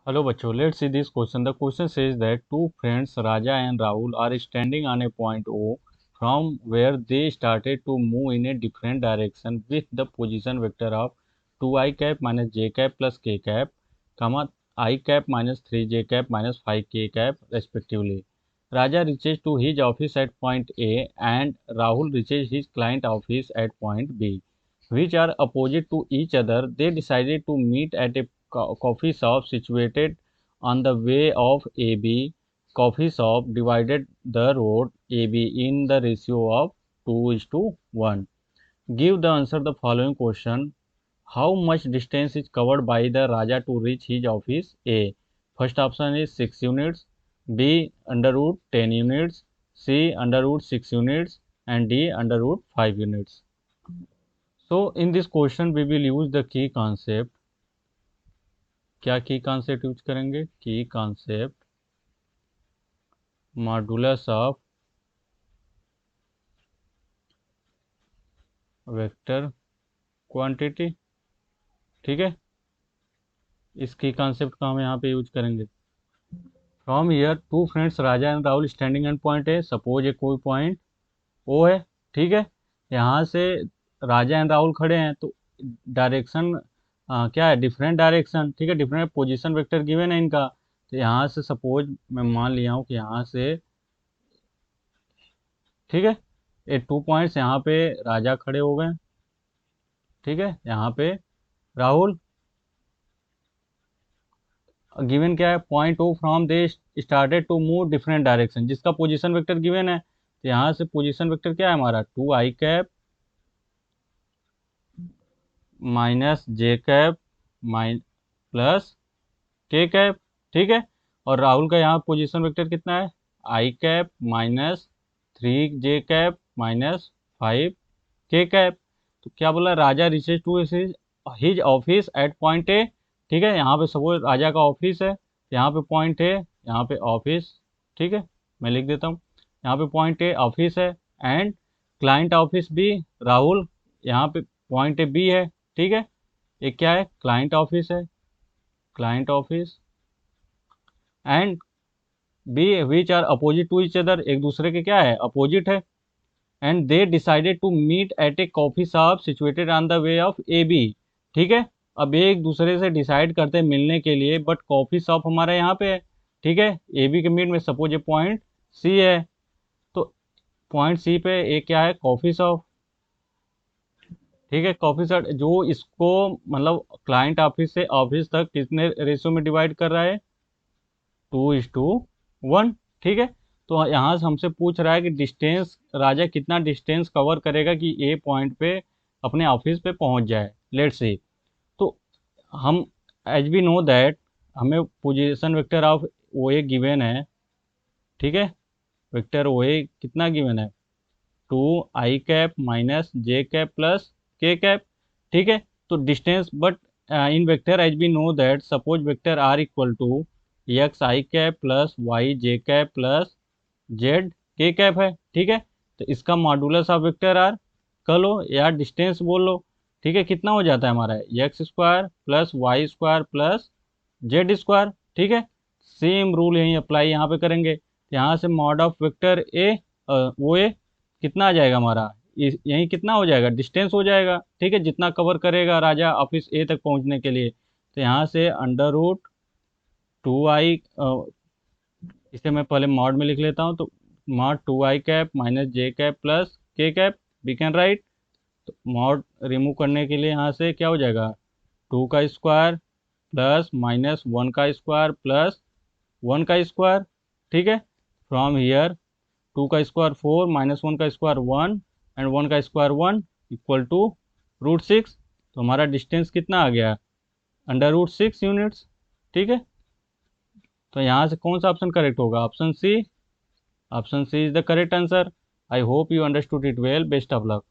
Hello बच्चों, let's see this question. The question says that two friends Raja and Rahul are standing on a point O from where they started to move in a different direction with the position vector of 2i cap minus j cap plus k cap, comma I cap minus 3j cap minus 5k cap respectively. Raja reaches to his office at point A and Rahul reaches his client office at point B, which are opposite to each other. They decided to meet at a coffee shop situated on the way of AB. Coffee shop divided the road AB in the ratio of 2:1. Give the answer the following question. How much distance is covered by the Raja to reach his office? A. First option is 6 units, B under root 10 units, C under root 6 units, and D under root 5 units. So in this question we will use the key concept. क्या की concept use करेंगे? की concept modulus of vector quantity. ठीक है, इस की concept का हम यहाँ पे यूज करेंगे। From here to friends Raja and Rahul standing and point है। सपोज ए कोई पॉइंट ओ है। ठीक है, यहाँ से राजा एंड राहुल खड़े हैं तो डायरेक्शन क्या है? Different direction. ठीक है, डिफरेंट पोजीशन वेक्टर गिवन है इनका। तो यहाँ से सपोज मैं मान लिया हूँ कि यहाँ से, ठीक है, ये 2 पॉइंट्स यहाँ पे राजा खड़े हो गए। ठीक है, यहाँ पे राहुल। गिवन क्या है? Point O from they started to move different direction, जिसका पोजीशन वेक्टर गिवन है। तो यहाँ से पोजीशन वेक्टर क्या है हमारा? 2i cap minus J cap plus K cap. ठीक है, और राहुल का यहाँ पोजीशन वेक्टर कितना है? i cap minus 3j cap minus 5k cap. तो क्या बोला? Raja reaches to his office at point A. ठीक है, यहाँ पे सपोज राजा का ऑफिस है, यहाँ पे पॉइंट ए, यहाँ पे ऑफिस। ठीक है, मैं लिख देता हूँ, यहाँ पे पॉइंट ए ऑफिस है and client office B Rahul, यहाँ पे पॉइंट ए बी है। ठीक है, ये क्या है? क्लाइंट ऑफिस है, client office and B which are opposite to each other, एक दूसरे के क्या है? अपोजिट है। And they decided to meet at a coffee shop situated on the way of A B. ठीक है, अब एक दूसरे से डिसाइड करते हैं मिलने के लिए, बट कॉफी शॉप हमारा यहाँ पे है। ठीक है, ए बी के मीट में सपोज ये पॉइंट सी है, तो पॉइंट सी पे ए क्या है? Coffee shop. ठीक है, कॉफी शॉप जो इसको मतलब क्लाइंट ऑफिस से ऑफिस तक कितने रेशियो में डिवाइड कर रहा है? 2:1। ठीक है, तो यहाँ से हमसे पूछ रहा है कि डिस्टेंस राजा कितना डिस्टेंस कवर करेगा कि ए पॉइंट पे अपने ऑफिस पे पहुँच जाए। लेट्स सी, तो हम एज वी नो दैट हमें position vector of O A given है। ठीक है, वेक्टर ओ ए कितना गिवन है? 2i cap minus J cap plus K cap. ठीक है, तो distance but in vector as we know that suppose vector R equal to X I cap plus Y J cap plus Z K cap है। ठीक है, तो इसका modulus of vector are कर लो या डिस्टेंस बोल लो। ठीक है, कितना हो जाता है हमारा? X square plus Y square plus Z square. ठीक है, सेम रूल यहीं अप्लाई यहाँ पे करेंगे। यहाँ से मॉड ऑफ वेक्टर ए ओ ए कितना आ जाएगा हमारा? यहीं कितना हो जाएगा? डिस्टेंस हो जाएगा। ठीक है, जितना कवर करेगा राजा ऑफिस ए तक पहुँचने के लिए। तो यहाँ से अंडर रूट 2i, इसे मैं पहले मॉड में लिख लेता हूँ, तो mod 2i cap minus J cap plus K cap we can write. तो मॉड रिमूव करने के लिए यहाँ से क्या हो जाएगा? 2 का स्क्वायर प्लस माइनस 1 का स्क्वायर प्लस 1 का स्क्वायर। ठीक है, फ्रॉम हियर 2 का स्क्वायर 4 माइनस 1 का स्क्वायर 1 एंड 1 का स्क्वायर 1 इक्वल टू √6। तो हमारा डिस्टेंस कितना आ गया? Under root 6 units. ठीक है, तो यहाँ से कौन सा ऑप्शन करेक्ट होगा? Option C. Option C is the correct answer. I hope you understood it well. Best of luck.